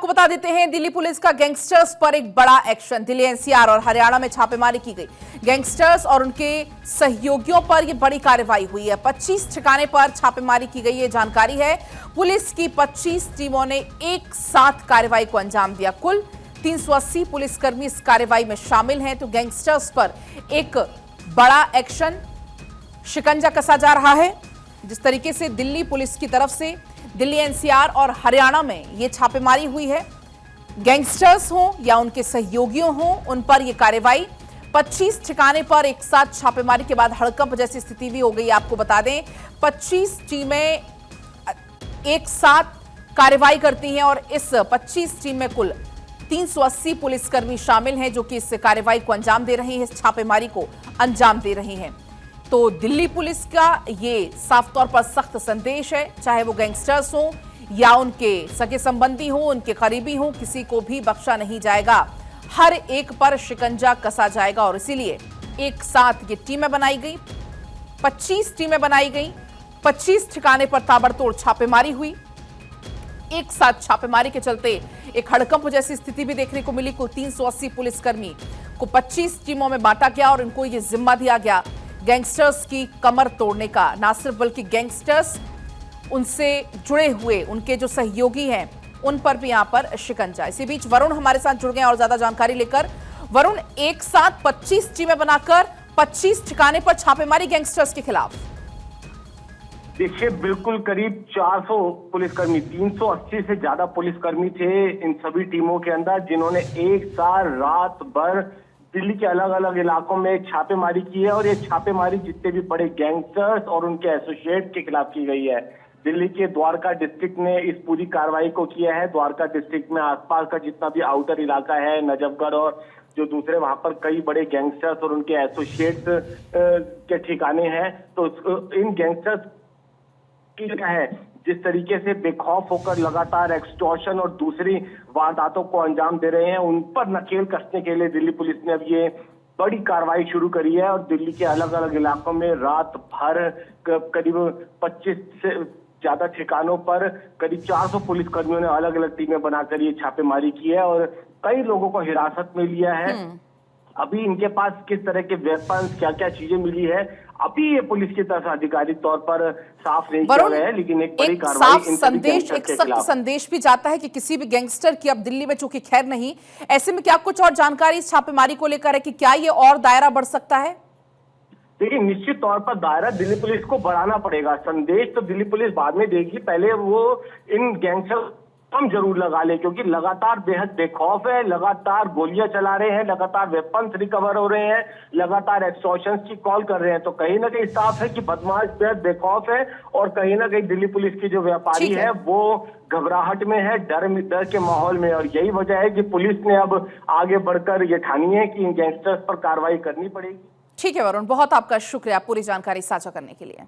आपको बता देते हैं, दिल्ली पुलिस का गैंगस्टर्स पर एक बड़ा एक्शन। दिल्ली एनसीआर और हरियाणा में छापेमारी की गई। गैंगस्टर्स और उनके सहयोगियों पर यह बड़ी कार्रवाई हुई है। 25 ठिकाने पर छापेमारी की गई, ये जानकारी है। पुलिस की 25 टीमों ने एक साथ कार्रवाई को अंजाम दिया। कुल 380 पुलिसकर्मी इस कार्रवाई में शामिल हैं। तो गैंगस्टर्स पर एक बड़ा एक्शन, शिकंजा कसा जा रहा है। जिस तरीके से दिल्ली पुलिस की तरफ से दिल्ली एनसीआर और हरियाणा में यह छापेमारी हुई है, गैंगस्टर्स हों या उनके सहयोगियों हों, उन पर यह कार्रवाई। 25 ठिकाने पर एक साथ छापेमारी के बाद हड़कंप जैसी स्थिति भी हो गई। आपको बता दें, 25 टीमें एक साथ कार्रवाई करती हैं और इस 25 टीम में कुल 380 पुलिसकर्मी शामिल हैं, जो कि इस कार्रवाई को अंजाम दे रहे हैं, इस छापेमारी को अंजाम दे रहे हैं। तो दिल्ली पुलिस का ये साफ तौर पर सख्त संदेश है, चाहे वो गैंगस्टर्स हों या उनके सगे संबंधी हों, उनके करीबी हों, किसी को भी बख्शा नहीं जाएगा। हर एक पर शिकंजा कसा जाएगा और इसीलिए एक साथ ये टीमें बनाई गई, 25 टीमें बनाई गई। 25 ठिकाने पर ताबड़तोड़ छापेमारी हुई। एक साथ छापेमारी के चलते एक हड़कंप जैसी स्थिति भी देखने को मिली। कुल 380 पुलिसकर्मी को 25 टीमों में बांटा गया और इनको यह जिम्मा दिया गया गैंगस्टर्स की कमर तोड़ने का। ना सिर्फ बल्कि गैंगस्टर्स, उनसे जुड़े हुए उनके जो सहयोगी हैं, उन पर भी यहां पर शिकंजा। इसी बीच वरुण हमारे साथ जुड़ गए और ज्यादा जानकारी लेकर। वरुण, एक साथ 25 टीमें बनाकर 25 ठिकाने पर छापेमारी गैंगस्टर्स के खिलाफ। देखिए, बिल्कुल करीब 400 पुलिसकर्मी, 380 से ज्यादा पुलिसकर्मी थे इन सभी टीमों के अंदर, जिन्होंने एक साथ रात भर दिल्ली के अलग अलग इलाकों में छापेमारी की है। और ये छापेमारी जितने भी बड़े गैंगस्टर्स और उनके एसोसिएट के खिलाफ की गई है। दिल्ली के द्वारका डिस्ट्रिक्ट ने इस पूरी कार्रवाई को किया है। द्वारका डिस्ट्रिक्ट में आसपास का जितना भी आउटर इलाका है, नजफगढ़ और जो दूसरे, वहां पर कई बड़े गैंगस्टर्स और उनके एसोसिएट्स के ठिकाने हैं। तो इन गैंगस्टर्स की जगह है, जिस तरीके से बेखौफ होकर लगातार एक्सटॉर्शन और दूसरी वारदातों को अंजाम दे रहे हैं, उन पर नकेल कसने के लिए दिल्ली पुलिस ने अब ये बड़ी कार्रवाई शुरू करी है। और दिल्ली के अलग अलग इलाकों में रात भर करीब 25 से ज्यादा ठिकानों पर करीब 400 पुलिसकर्मियों ने अलग अलग टीमें बनाकर ये छापेमारी की है और कई लोगों को हिरासत में लिया है। अभी इनके पास किस तरह के वेपन्स, क्या क्या चीजें मिली है, अभी ये पुलिस की तरफ से आधिकारिक तौर पर साफ नहीं किया गया है। लेकिन एक बड़ी कार्रवाई, एक सख्त संदेश भी जाता है कि किसी भी गैंगस्टर की अब दिल्ली में चूंकि खैर नहीं, ऐसे में क्या कुछ और जानकारी इस छापेमारी को लेकर है कि क्या ये और दायरा बढ़ सकता है? देखिए, निश्चित तौर पर दायरा दिल्ली पुलिस को बढ़ाना पड़ेगा। संदेश तो दिल्ली पुलिस बाद में देगी, पहले वो इन गैंगस्टर हम जरूर लगा ले, क्योंकि लगातार बेहद बेखौफ है, लगातार गोलियां चला रहे हैं, लगातार वेपन्स रिकवर हो रहे हैं, लगातार एक्सटॉर्शंस की कॉल कर रहे हैं। तो कहीं ना कहीं साफ है कि बदमाश बेहद बेखौफ है और कहीं ना कहीं दिल्ली पुलिस की जो व्यापारी है वो घबराहट में है, डर के माहौल में। और यही वजह है कि पुलिस ने अब आगे बढ़कर ये ठानी है कि इन गैंगस्टर्स पर कार्रवाई करनी पड़ेगी। ठीक है वरुण, बहुत आपका शुक्रिया पूरी जानकारी साझा करने के लिए।